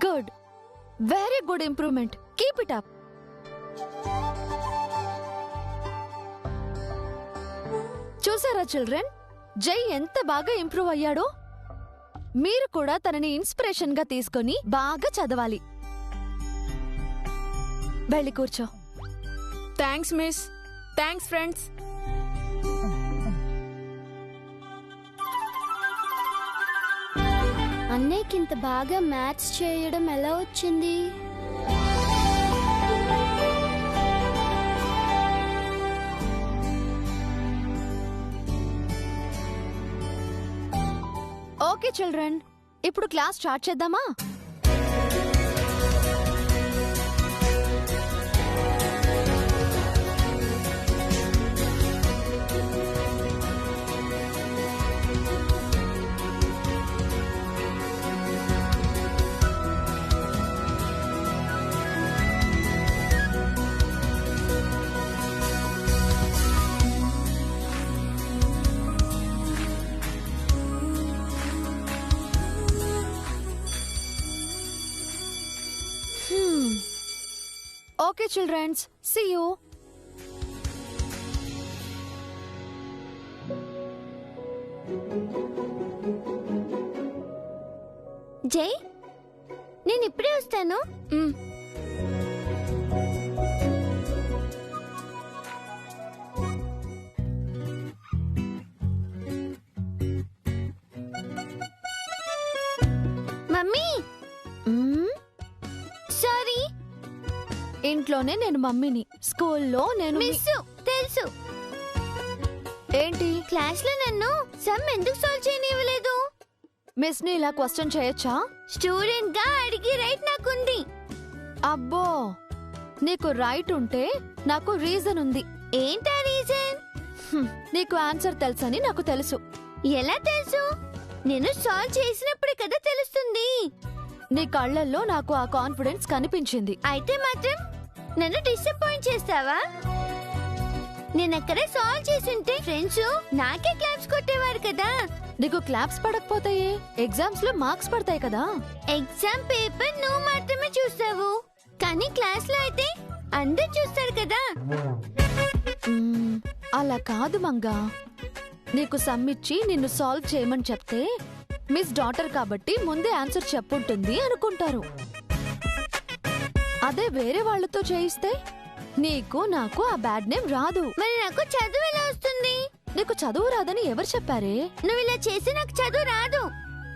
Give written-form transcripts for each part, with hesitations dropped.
Good, very good improvement. Keep it up. చూసారా children, జై ఎంత బాగా ఇంప్రూవ్ అయ్యాడో? మీరు కూడా తనని ఇన్స్పిరేషన్ గా తీసుకొని బాగా చదవాలి. వెళ్ళి కూర్చో. Thanks miss. Thanks friends. అన్నయ్యకి ఇంత బాగా మ్యాథ్స్ చేయడం ఎలా వచ్చింది? ఓకే చిల్డ్రన్, ఇప్పుడు క్లాస్ స్టార్ట్ చేద్దామా? Okay, children. See you. జై, నేను ఇప్పుడే వస్తాను. Mummy, sorry. ఇంట్లోనే నేను మమ్మీని, స్కూల్లో నేను మిస్సు. తెలుసు. ఏంటి? క్లాస్ లో నన్ను సమ్ ఎందుకు సాల్వ్ చేయనివ్వలేదు? మిస్ ని ఇలా క్వశ్చన్ చేయొచ్చా? స్టూడెంట్ గా అడిగి రైట్ నాకుంది. అబ్బో, నీకు రైట్ ఉంటే నాకు రీజన్ ఉంది. ఏంటా రీజన్? నీకు ఆన్సర్ తెలుసని నాకు తెలుసు. ఎలా తెలుసు? నేను సాల్వ్ చేసినప్పుడే కదా తెలుస్తుంది. నీ కళ్ళల్లో నాకు ఆ కాన్ఫిడెన్స్ కనిపించింది. అయితే మాత్రం నన్ను డిసప్పాయింట్ చేస్తావా? నేనక్కడే సాల్వ్ చేసింటే ఫ్రెండ్స్ నాకే క్లాప్స్ కొట్టేవారు కదా. నీకు క్లాప్స్ పడకపోతాయి, ఎగ్జామ్స్ లో మార్క్స్ పడతాయి కదా. ఎగ్జామ్ పేపర్ నువ్వు మాత్రమే చూస్తావు, కానీ క్లాస్ లో అయితే అందరు చూస్తారు కదా. అలా కాదు మంగా. నీకు సమ్మిచ్చి నిన్ను సాల్వ్ చేయమని చెప్తే మిస్ డాటర్ కాబట్టి ముందే ఆన్సర్ చెప్పుంటుంది అనుకుంటారు. అదే వేరే వాళ్లతో చేయిస్తే నీకు నాకు ఆ బ్యాడ్ నేమ్ రాదు. మరి నాకు చదువు ఎలా వస్తుంది? నీకు చదువు రాదని ఎవరు చెప్పారే? నువ్వు ఇలా చేసి నాకు చదువు రాదు.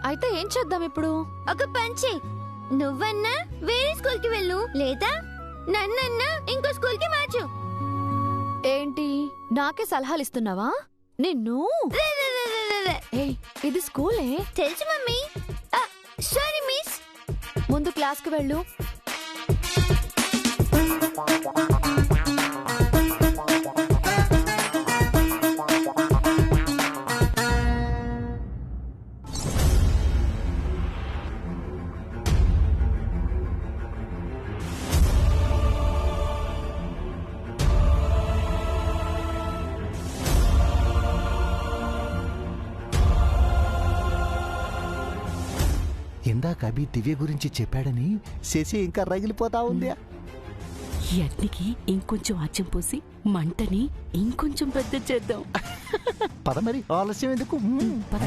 అయితే ఏం చేద్దాం ఇప్పుడు? ఒక పంచే, నువ్వన్నా వేరే స్కూల్ కి వెళ్ళు, లేదా నన్నన్నా ఇంకో స్కూల్ కి మార్చు. ఏంటి, నాకే సలహాలు ఇస్తున్నావా? నిన్ను ఏయ్, ఇది స్కూలే. తెలుసు మమ్మీ. Sorry miss. ముందు క్లాస్ కు వెళ్ళు. ఇందాక అభి దివ్య గురించి చెప్పాడని శశి ఇంకా రగిలిపోతా ఉంది. ఈ అగ్నికి ఇంకొంచెం ఆజ్యం పోసి మంటని ఇంకొంచెం పెద్ద చేద్దాం. పద మరి, ఆలస్యం ఎందుకు? పద.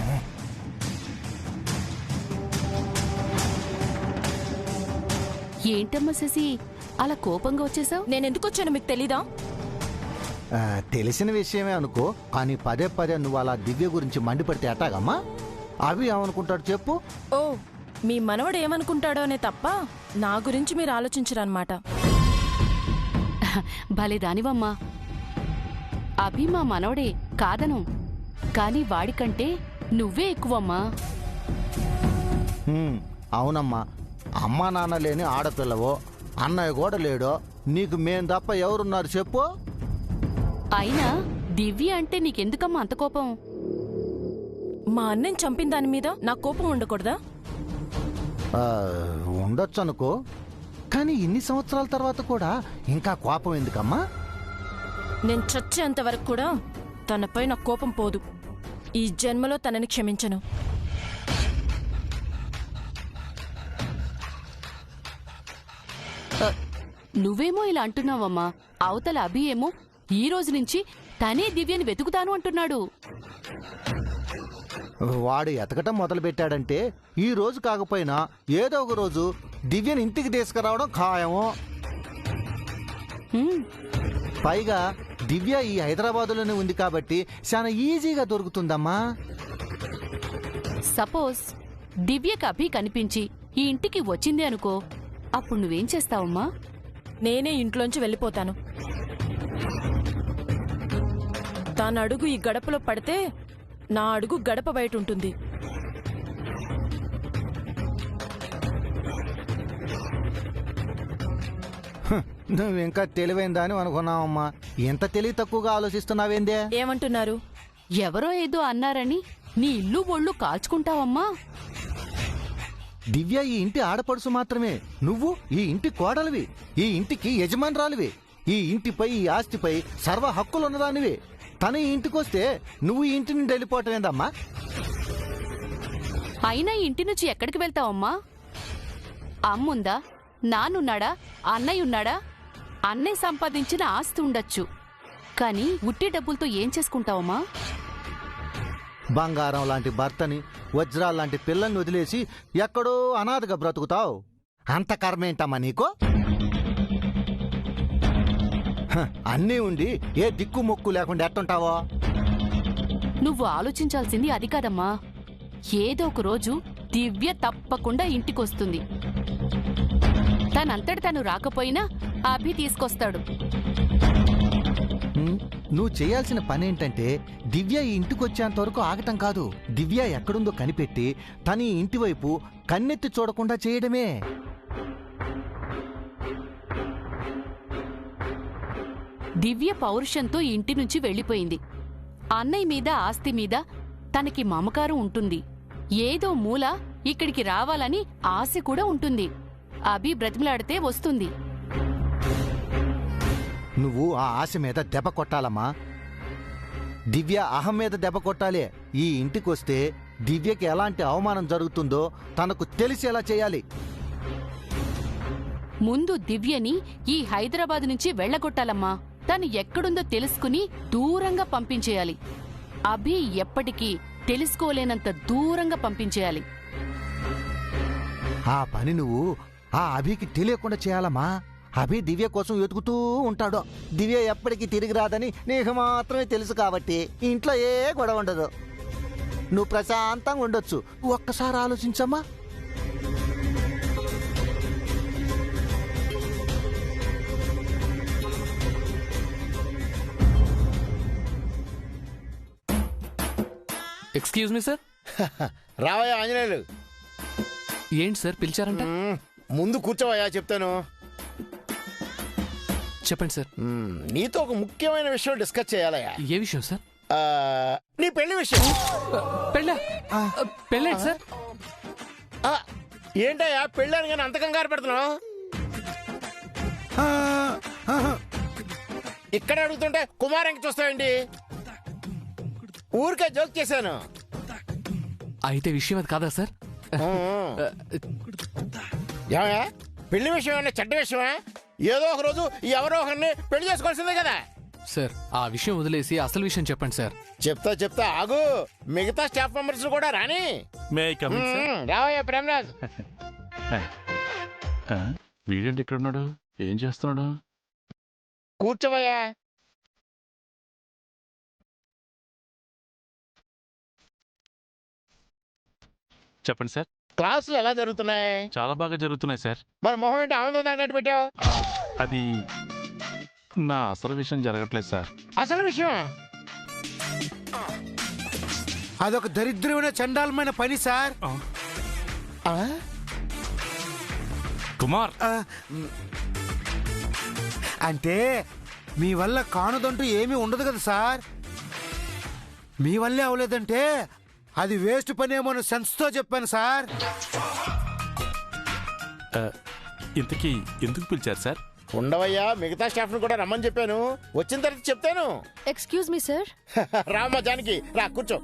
ఏంటమ్మా శశి, అలా కోపంగా వచ్చేసావు? నేనెందుకు వచ్చానో మీకు తెలీదా? తెలిసిన విషయమే అనుకో, కానీ పదే పదే నువ్వు అలా దివ్య గురించి మండిపడితే ఎట్టాగమ్మా? అవి ఏమనుకుంటాడు చెప్పు? ఓ, మీ మనవడు ఏమనుకుంటాడో అనే తప్ప నా గురించి మీరు ఆలోచించరన్నమాట. భలే దానివమ్మా. అభి మా మనవడే కాదను, కాని వాడికంటే నువ్వే ఎక్కువమ్మా. అవునమ్మా, అమ్మా నాన్న లేని ఆడపిల్లవో, అన్నయ్య కూడా లేడో, నీకు మేం తప్ప ఎవరున్నారు చెప్పు? అయినా దివ్య అంటే నీకెందుకమ్మా అంత కోపం? మా అన్నని చంపిన దాని మీద నా కోపం ఉండకూడదా? ఉండొచ్చు అనుకో, కానీ ఇన్ని సంవత్సరాల తర్వాత కూడా ఇంకా కోపం ఎందుకమ్మా? నేను చచ్చేంత వరకు కూడా తనపై నా కోపం పోదు. ఈ జన్మలో తనని క్షమించను. నువ్వేమో ఇలా అంటున్నావమ్మా, అవతల అభి ఏమో ఈ రోజు నుంచి తనే దివ్యని వెతుకుతాను అంటున్నాడు. వాడు ఎతకటం మొదలు పెట్టాడంటే ఈ రోజు కాకపోయినా ఏదో ఒక రోజు దివ్యని ఇంటికి తీసుకురావడం ఖాయము. హ్మ్, పైగా దివ్య ఈ హైదరాబాదులోనే ఉంది కాబట్టి చాలా ఈజీగా దొరుకుతుందమ్మా. సపోజ్ దివ్యకి అభి కనిపించి ఈ ఇంటికి వచ్చింది అనుకో, అప్పుడు నువ్వేం చేస్తావమ్మా? నేనే ఇంట్లోంచి వెళ్ళిపోతాను. తన అడుగు ఈ గడపలో పడితే నా అడుగు గడప బయట ఉంటుంది. నువ్వు ఇంకా తెలివైందా అని అనుకున్నావమ్మా. ఎంత తెలివి తక్కువగా ఆలోచిస్తున్నావేందే? ఏమంటున్నారు? ఎవరో ఏదో అన్నారని నీ ఇల్లు ఒళ్ళు కాల్చుకుంటావమ్మా? దివ్య ఈ ఇంటి ఆడపడుసు మాత్రమే. నువ్వు ఈ ఇంటి కోడలివి, ఈ ఇంటికి యజమానురాలివి. ఈ ఇంటిపై ఈ ఆస్తిపై సర్వ హక్కులున్నదానివి. తను ఈ ఇంటికొస్తే నువ్వు ఈ ఇంటి నుండి వెళ్ళిపోవటం ఏందమ్మా? అయినా ఈ ఇంటి నుంచి ఎక్కడికి వెళ్తావమ్మా? అమ్ముందా? నాన్నున్నాడా? అన్నయ్య ఉన్నాడా? అన్నయ్య సంపాదించిన ఆస్తి ఉండొచ్చు, కానీ ఉట్టి డబ్బులతో ఏం చేసుకుంటావమ్మా? బంగారం లాంటి భర్తని, వజ్రాలు లాంటి పిల్లల్ని వదిలేసి ఎక్కడో అనాథగా బ్రతుకుతావు. అంత కర్మేంటమ్మా నీకు? అన్నీ ఉండి ఏ దిక్కు మొక్కు లేకుండా ఎట్టుంటావో? నువ్వు ఆలోచించాల్సింది అది కాదమ్మా. ఏదో ఒక రోజు దివ్య తప్పకుండా ఇంటికొస్తుంది. తనంతటి తను రాకపోయినా అభి తీసుకొస్తాడు. నువ్వు చేయాల్సిన పనేంటంటే దివ్య ఈ ఇంటికొచ్చేంత వరకు ఆగటం కాదు. దివ్య ఎక్కడుందో కనిపెట్టి తన ఈ ఇంటి వైపు కన్నెత్తి చూడకుండా చేయడమే. దివ్య పౌరుషంతో ఇంటి నుంచి వెళ్లిపోయింది. అన్నయ్య మీద ఆస్తి మీద తనకి మమకారం ఉంటుంది. ఏదో మూల ఇక్కడికి రావాలని ఆశ కూడా ఉంటుంది. అభి బ్రతిమలాడితే వస్తుంది. నువ్వు ఆ ఆశ మీద దెబ్బ కొట్టాలమ్మా. దివ్య అహం మీద దెబ్బ కొట్టాలి. ఈ ఇంటికొస్తే దివ్యకి ఎలాంటి అవమానం జరుగుతుందో తనకు తెలిసేలా చేయాలి. ముందు దివ్యని ఈ హైదరాబాద్ నుంచి వెళ్లగొట్టాలమ్మా. తను ఎక్కడుందో తెలుసుకుని దూరంగా పంపించేయాలి. అభి ఎప్పటికీ తెలుసుకోలేనంత దూరంగా పంపించేయాలి. ఆ పని నువ్వు ఆ అభికి తెలియకుండా చేయాలమ్మా. అభి దివ్య కోసం వెతుకుతూ ఉంటాడు. దివ్య ఎప్పటికీ తిరిగి రాదని నీకు మాత్రమే తెలుసు కాబట్టి ఇంట్లో ఏ గొడవ ఉండదు. నువ్వు ప్రశాంతంగా ఉండొచ్చు. ఒక్కసారి ఆలోచించమ్మా. Excuse me sir. రావయ్యా ఆంజనేయులు. ఏంటి సార్ పిలిచారంట? ముందు కూర్చోవయ్యా చెప్తాను. చెప్పండి సార్. నీతో ఒక ముఖ్యమైన విషయం డిస్కస్ చేయాలయ్యా. ఏ విషయం సార్? నీ పెళ్లి విషయం. పెళ్ళేంటి సార్? ఏంటయ్యా పెళ్ళాను కానీ అంత కంగారు పెడుతున్నావు? ఇక్కడ అడుగుతుంటే కుమారంకి చూస్తావండి. ఊరికే జోక్ చేశాను. అయితే విషయం అది కాదా సార్? ఏమయ్యా పెళ్లి విషయం ఏమన్నా చెడ్డ విషయమా? ఏదో ఒక రోజు ఎవరో ఒకరిని పెళ్లి చేసుకోవాల్సిందే కదా. సార్ ఆ విషయం వదిలేసి అసలు విషయం చెప్పండి సార్. చెప్తా ఆగు. మిగతా స్టాఫ్ మెంబర్స్ కూడా రాని. రావయ్యా ప్రేమరాజ్. వీడేంటి ఇక్కడ ఉన్నాడు? ఏం చేస్తున్నాడు? కూర్చోవయ్యా. చెప్పండి సార్. క్లాసులు ఎలా జరుగుతున్నాయి? చాలా బాగా జరుగుతున్నాయి సార్. మన మొహం ఏంటి ఆనందం తగ్గట్టు పెట్టావు? అది నా అసలు విషయం జరగట్లేదు సార్. అసలు విషయం అదొక దరిద్రమైన చండాలమైన పని సార్. కుమార్ అంటే మీ వల్ల కానుదంటూ ఏమీ ఉండదు కదా సార్. మీ వల్లే అవలేదంటే అది వేస్ట్ పని ఏమో సెన్స్తో చెప్పాను సార్. ఇంతకీ ఎందుకు పిలిచారు సార్? ఉండవయ్యా, మిగతా స్టాఫ్ ను కూడా రమ్మని చెప్పాను. వచ్చిన తర్వాత చెప్తాను. Excuse me sir. రామ్మా జానకి, రా కూర్చో.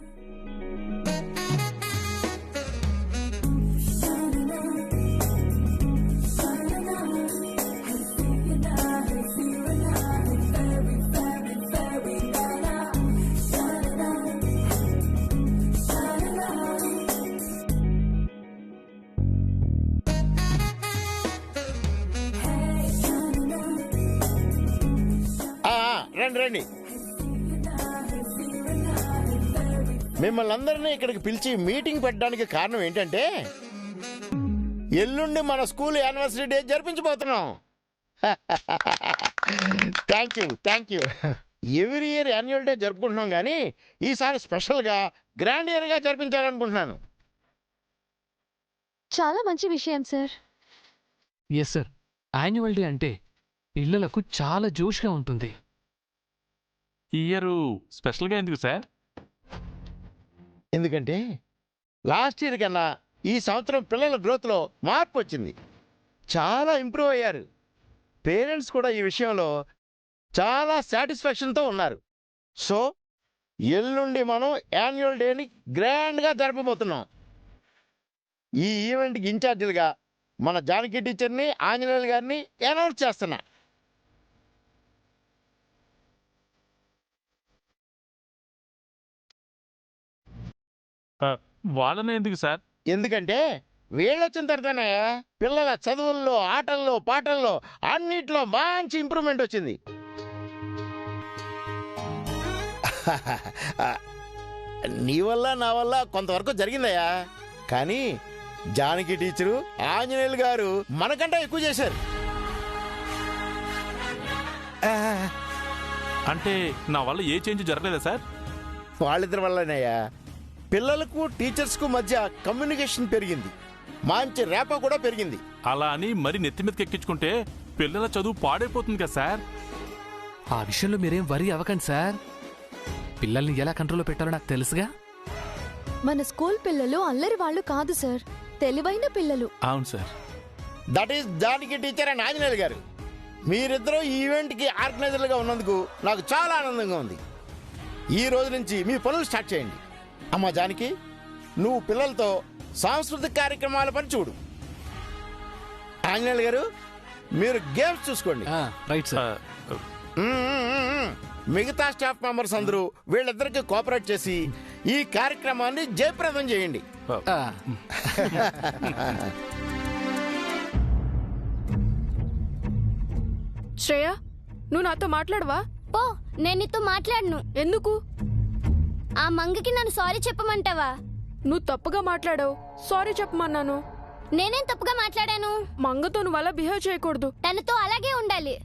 రండి రండి. మిమ్మల్ని అందరినీ ఇక్కడికి పిలిచి మీటింగ్ పెట్టడానికి కారణం ఏంటంటే ఎల్లుండి మన స్కూల్ యానివర్సరీ డే జరిపించబోతున్నాం. Thank you. Every year annual day జరుపుకుంటున్నాం, కానీ ఈసారి స్పెషల్గా గ్రాండ్ ఇయర్గా జరిపించాలనుకుంటున్నాను. చాలా మంచి విషయం sir. Yes sir, annual day అంటే పిల్లలకు చాలా జోష్గా ఉంటుంది. ఈ ఇయర్ స్పెషల్గా ఎందుకు సార్? ఎందుకంటే లాస్ట్ ఇయర్ కన్నా ఈ సంవత్సరం పిల్లల గ్రోత్లో మార్పు వచ్చింది. చాలా ఇంప్రూవ్ అయ్యారు. పేరెంట్స్ కూడా ఈ విషయంలో చాలా సాటిస్ఫాక్షన్తో ఉన్నారు. సో ఎల్లుండి మనం యాన్యువల్ డేని గ్రాండ్గా జరపబోతున్నాం. ఈ ఈవెంట్కి ఇన్ఛార్జీలుగా మన జానకి టీచర్ని, ఆంజనేయులు గారిని అనౌన్స్ చేస్తున్నా. వాళ్ళనే ఎందుకు సార్? ఎందుకంటే వీళ్ళొచ్చిన తర్వాతనే పిల్లల చదువుల్లో, ఆటల్లో, పాటల్లో అన్నిట్లో మంచి ఇంప్రూవ్మెంట్ వచ్చింది. నీ వల్ల నా వల్ల కొంతవరకు జరిగిందయ్యా, కానీ జానకి టీచరు, ఆంజనేయులు గారు మనకంటే ఎక్కువ చేశారు. అంటే నా వల్ల ఏ చేంజ్ జరగలేదా సార్? వాళ్ళిద్దరి వల్లనయ్యా పిల్లలకు టీచర్స్కు మధ్య కమ్యూనికేషన్ పెరిగింది, మంచి రేప కూడా పెరిగింది. అలా అని మరి నెత్తి మీదకి ఎక్కించుకుంటే పిల్లల చదువు పాడైపోతుంది కదా సార్. ఆ విషయంలో మీరేం వరి అవ్వకండి సార్. పిల్లల్ని ఎలా కంట్రోల్లో పెట్టాలో నాకు తెలుసుగా. మన స్కూల్ పిల్లలు అల్లరి వాళ్ళు కాదు సార్, తెలివైన పిల్లలు. అవును sir. That is Janaki teacher and Anjaneyulu గారు. మీరిద్దరూ ఈ ఈవెంట్కి ఆర్గనైజర్లుగా ఉన్నందుకు నాకు చాలా ఆనందంగా ఉంది. ఈ రోజు నుంచి మీ పనులు స్టార్ట్ చేయండి. అమ్మా జానకి, నువ్వు పిల్లలతో సాంస్కృతిక కార్యక్రమాల పని చూడు. ఆంజనేయులు గారు, మీరు గేమ్స్ చూసుకోండి. Right sir. మిగతా స్టాఫ్ మెంబర్స్ అందరూ వీళ్ళిద్దరికి కోఆపరేట్ చేసి ఈ కార్యక్రమాన్ని జయప్రదం చేయండి. శ్రేయ, నువ్వు నాతో మాట్లాడవా? పో, నేను నీతో మాట్లాడను. ఎందుకు? ఆ మంగకి నన్ను సారీ చెప్పమంటావా? నువ్వు తప్పుగా మాట్లాడావు, సారీ చెప్పమన్నాను. నేనేం తప్పుగా మాట్లాడాను? మంగతో నువ్వు అలా బిహేవ్ చేయకూడదు. తనతో అలాగే ఉండాలి.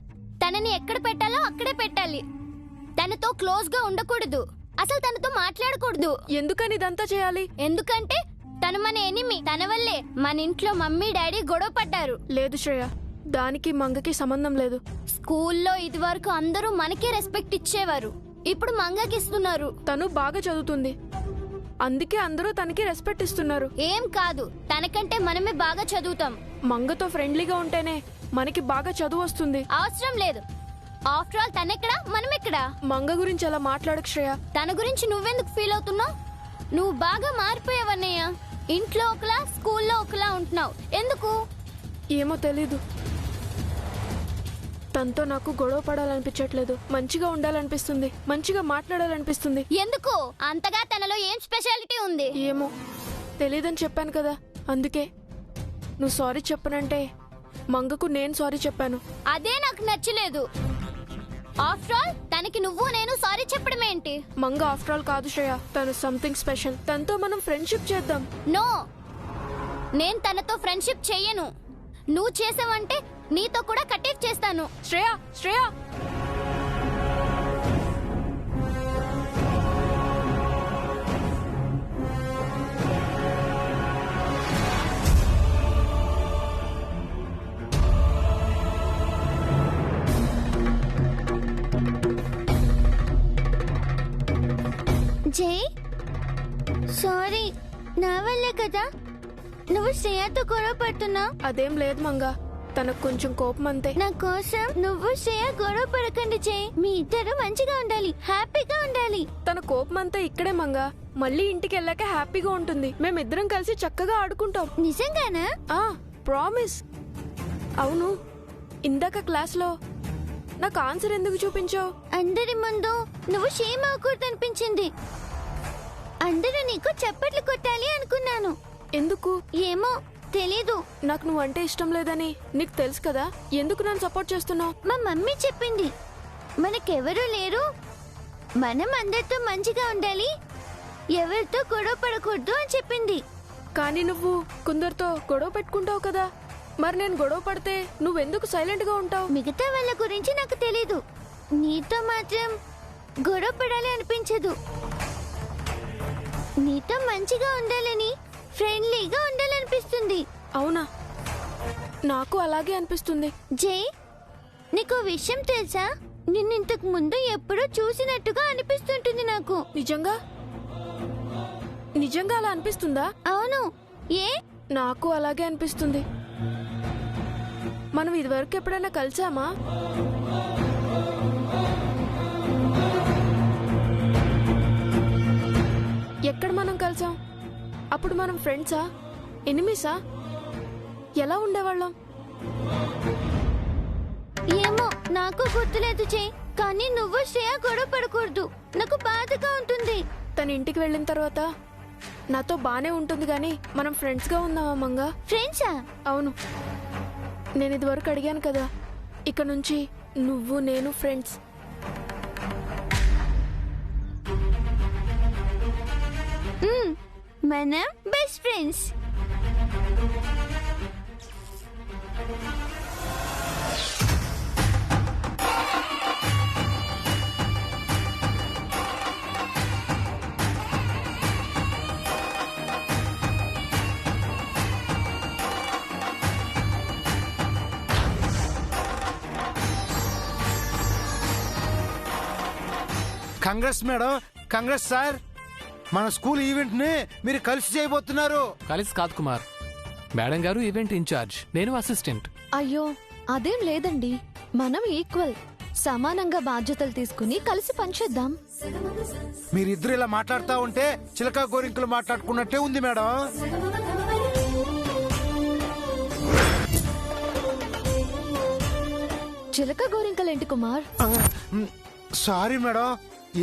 తనని ఎక్కడ పెట్టాలో అక్కడే పెట్టాలి. తనతో క్లోజ్ గా ఉండకూడదు. అసలు తనతో మాట్లాడకూడదు. ఎందుకని ఇదంతా చేయాలి? ఎందుకంటే తను మన ఎనిమి. తన వల్లే మన ఇంట్లో మమ్మీ డాడీ గొడవ పడ్డారు. లేదు శ్రేయ, దానికి మంగకి సంబంధం లేదు. స్కూల్లో ఇది వరకు అందరూ మనకే రెస్పెక్ట్ ఇచ్చేవారు, ఇప్పుడు మంగకి ఇస్తున్నారు. తను బాగా చదువుతుంది, అందుకే అందరూ తనకి రెస్పెక్ట్ ఇస్తున్నారు. ఏం కాదు, తనకంటే మనమే బాగా చదువుతాం. మంగతో ఫ్రెండ్లీగా ఉంటేనే మనకి బాగా చదువు వస్తుంది. అవసరం లేదు. ఆఫ్టర్ ఆల్ తనెక్కడా, మనమెక్కడా? మంగ గురించి అలా మాట్లాడకు శ్రేయ. తన గురించి నువ్వెందుకు ఫీల్ అవుతున్నావు? నువ్వు బాగా మారిపోయావన్నయ్య. ఇంట్లో ఒకలా, స్కూల్లో ఒకలా ఉంటున్నావు. ఎందుకు? ఏమో తెలీదు. తనతో నాకు గొడవ పడాలనిపించట్లేదు. మంచిగా ఉండాలనిపిస్తుంది, మంచిగా మాట్లాడాలనిపిస్తుంది. ఎందుకు? అంతగా తనలో ఏం స్పెషాలిటీ ఉంది? ఏమో తెలీదని చెప్పాను కదా, అందుకే. నువ్వు సారీ చెప్పనంటే మంగకు నేను సారీ చెప్పాను. అదే నాకు నచ్చలేదు. ఆఫ్టర్ ఆల్ తనకి నువ్వు నేను సారీ చెప్పడం ఏంటి? మంగ ఆఫ్టర్ ఆల్ కాదు శ్రేయ, తను సంథింగ్ స్పెషల్. తనతో మనం ఫ్రెండ్షిప్ చేద్దాం. నో, నేను తనతో ఫ్రెండ్షిప్ చెయ్యను. నువ్వు చేసావంటే నీతో కూడా కట్టేట్ చేస్తాను. శ్రేయ, శ్రేయ, జై, సారీ, నా వల్లే కదా నువ్వు శ్రేయతో గొడవ పడుతున్నావు. అదేం లేదు మంగ, తనకు కొంచెం కోపం అంతే. నా కోసం నువ్వు శ్రేయ గొడవ పడకండి జై. మీ ఇద్దరు మంచిగా ఉండాలి, హ్యాపీగా ఉండాలి. తన కోపం అంతా ఇక్కడే మంగ. మళ్ళీ ఇంటికి వెళ్ళాక హ్యాపీగా ఉంటుంది. మేమిద్దరం కలిసి చక్కగా ఆడుకుంటాం. నిజంగానా? ప్రామిస్. అవును, ఇందాక క్లాస్లో నాకు ఆన్సర్ ఎందుకు చూపించావు? అందరి ముందు నువ్వు షేమ్ అవ్వకూడదు అనిపించింది. అందరూ నీకు చప్పట్లు కొట్టాలి అనుకున్నాను. ఎందుకు? ఏమో తెలీదు. నాకు నువ్వు అంటే ఇష్టం లేదని నీకు తెలుసు కదా, ఎందుకు నన్ను సపోర్ట్ చేస్తున్నావు? మా మమ్మీ చెప్పింది. మనకెవరూ లేరు, మనం అందరితో మంచిగా ఉండాలి, ఎవరితో గొడవ పడకూడదు అని చెప్పింది. కానీ నువ్వు కొందరితో గొడవ పెట్టుకుంటావు కదా, మరి నేను గొడవ పడితే నువ్వెందుకు సైలెంట్ గా ఉంటావు? మిగతా వాళ్ళ గురించి నాకు తెలీదు, నీతో మాత్రం గొడవ పడాలి అనిపించదు. నీతో మంచిగా ఉండాలని, ఫ్రెండ్లీగా ఉండాలనిపిస్తుంది. అవునా, నాకు అలాగే అనిపిస్తుంది. జై, నీకు విషయం తెలుసా? నిన్నింతకు ముందు ఎప్పుడో చూసినట్టుగా అనిపిస్తుంటుంది నాకు. నిజంగా నిజంగా అలా అనిపిస్తుందా? అవును. ఏ? నాకు అలాగే అనిపిస్తుంది. మనం ఇదివరకు ఎప్పుడైనా కలిసామా? ఎక్కడ మనం కలిసాం? అప్పుడు మనం ఫ్రెండ్సా, ఎనిమీసా, ఎలా ఉండేవాళ్ళం? ఏమో నాకు గుర్తులేదు జై, కానీ నువ్వు శ్రేయ గొడవ పడకూడదు, నాకు బాధగా ఉంటుంది. తన ఇంటికి వెళ్ళిన తర్వాత నాతో బానే ఉంటుంది, కానీ మనం ఫ్రెండ్స్ గా ఉందామా మంగా? ఫ్రెండ్సా? అవును, నేను ఇదివరకు అడిగాను కదా, ఇక నుంచి నువ్వు నేను ఫ్రెండ్స్. మనం best friends. Congress madam, congress sir. మన స్కూల్ ఈవెంట్ ని మీరు కలిసి చేయబోతున్నారు. కలిసి కాదు కుమార్, మేడం గారు ఈవెంట్ ఇన్ఛార్జ్, నేను అసిస్టెంట్. అయ్యో అదేం లేదండి, మనం ఈక్వల్, సమానంగా బాధ్యతలు తీసుకుని కలిసి పనిచేద్దాం. మీరిద్దరు ఇలా మాట్లాడుతూ ఉంటే చిలక గోరింకలు మాట్లాడుకున్నట్టే ఉంది మేడం. చిలక గోరింకలేంటి కుమార్? సారీ మేడం,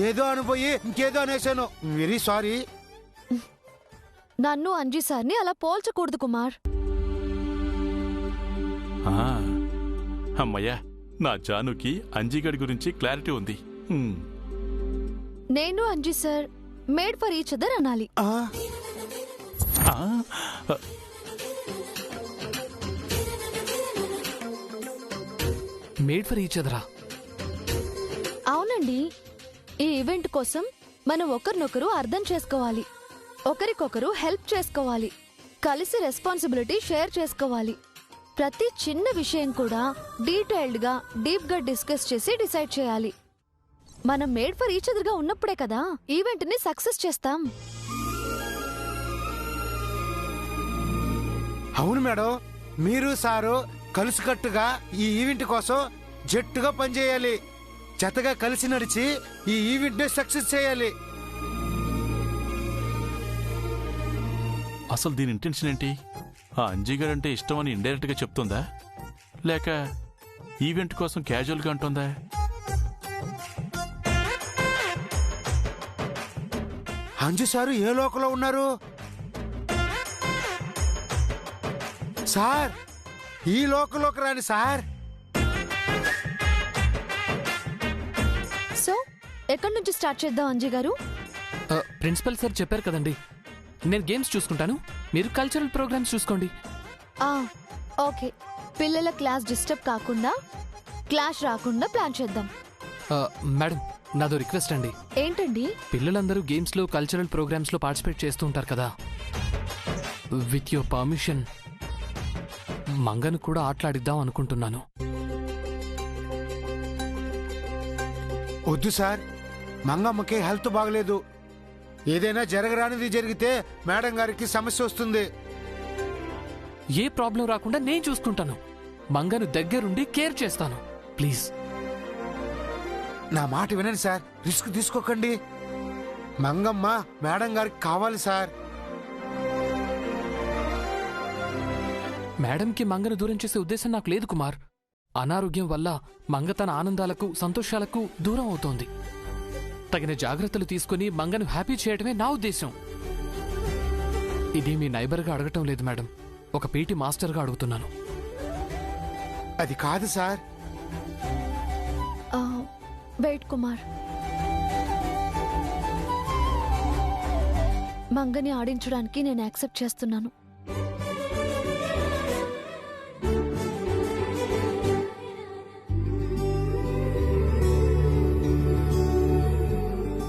ఏదో అనుపోయి ఇంకేదో అనేసాను, వెరీ సారీ. నన్ను అంజీ సార్ని అలా పోల్చకూడదు కుమార్. అమ్మయ్యా, నా జానుకి అంజీగడి గురించి క్లారిటీ ఉంది. నేను Anji sir made for each other అనాలి. మేడ్ ఫర్ ఈచ్ అదరా? అవునండి, ఈ ఈవెంట్ కోసం మనం ఒకరినొకరు అర్థం చేసుకోవాలి, ఒకరికొకరు హెల్ప్ చేసుకోవాలి, కలిసి రెస్పాన్సిబిలిటీ షేర్ చేసుకోవాలి. ప్రతి చిన్న విషయం కూడా డీటెయిల్డ్ గా డీప్ గా డిస్కస్ చేసి డిసైడ్ చేయాలి. మనం మేడ్ ఫర్ ఈచ్ అదర్ గా ఉన్నప్పుడే కదా ఈవెంట్ ని సక్సెస్ చేస్తాం. అవును మేడం, మీరు సారు కలిసికట్టుగా ఈ ఈవెంట్ కోసం జట్టుగా పనిచేయాలి, జతగా కలిసి నడిచి ఈ ఈవెంట్ ని సక్సెస్ చేయాలి. అసలు దీని ఇంటెన్షన్ ఏంటి? ఆ అంజీగడ్ అంటే ఇష్టం అని ఇండైరెక్ట్ గా చెప్తుందా, లేక ఈవెంట్ కోసం క్యాజువల్ గా అంటుందా? అంజు సారు ఏ లోకంలో ఉన్నారు సార్? ఈ లోకంలోకి రాని సార్. సో ఎక్కడి నుంచి స్టార్ట్ చేద్దాం అంజీ గారు? ప్రిన్సిపల్ సార్ చెప్పారు కదండి, నేను గేమ్స్ చూసుకుంటాను, మీరు కల్చరల్ ప్రోగ్రామ్స్ చూసుకోండి. ఓకే, పిల్లల క్లాస్ డిస్టర్బ్ కాకుండా, క్లాష్ రాకుండా ప్లాన్ చేద్దాం. మేడం, నాదో రిక్వెస్ట్ అండి. ఏంటండి? పిల్లలందరూ గేమ్స్ లో కల్చరల్ ప్రోగ్రామ్స్ లో పార్టిసిపేట్ చేస్తూ ఉంటారు కదా, విత్ యువర్ పర్మిషన్ మంగను కూడా ఆటలాడిద్దాం అనుకుంటున్నాను. వద్దు సార్, మంగమ్మకి హెల్త్ బాగలేదు, ఏదైనా జరగరానిది జరిగితే మేడం గారికి సమస్య వస్తుంది. ఏ ప్రాబ్లం రాకుండా నేను చూసుకుంటాను, మంగను దగ్గరుండి కేర్ చేస్తాను, ప్లీజ్. నా మాట వినండి సార్, రిస్క్ తీసుకోకండి. మంగమ్మ మేడం గారికి కావాలి సార్. మేడంకి మంగను దూరం చేసే ఉద్దేశం నాకు లేదు కుమార్. అనారోగ్యం వల్ల మంగ తన ఆనందాలకు సంతోషాలకు దూరం అవుతోంది. తగిన జాగ్రత్తలు తీసుకుని మంగను హ్యాపీ చేయడమే నా ఉద్దేశం. ఇది మీ నైబర్గా అడగటం లేదు మేడం, ఒక పీటీ మాస్టర్గా అడుగుతున్నాను. అది కాదు సార్. వెయిట్ కుమార్. మంగని ఆడించడానికి నేను యాక్సెప్ట్ చేస్తున్నాను.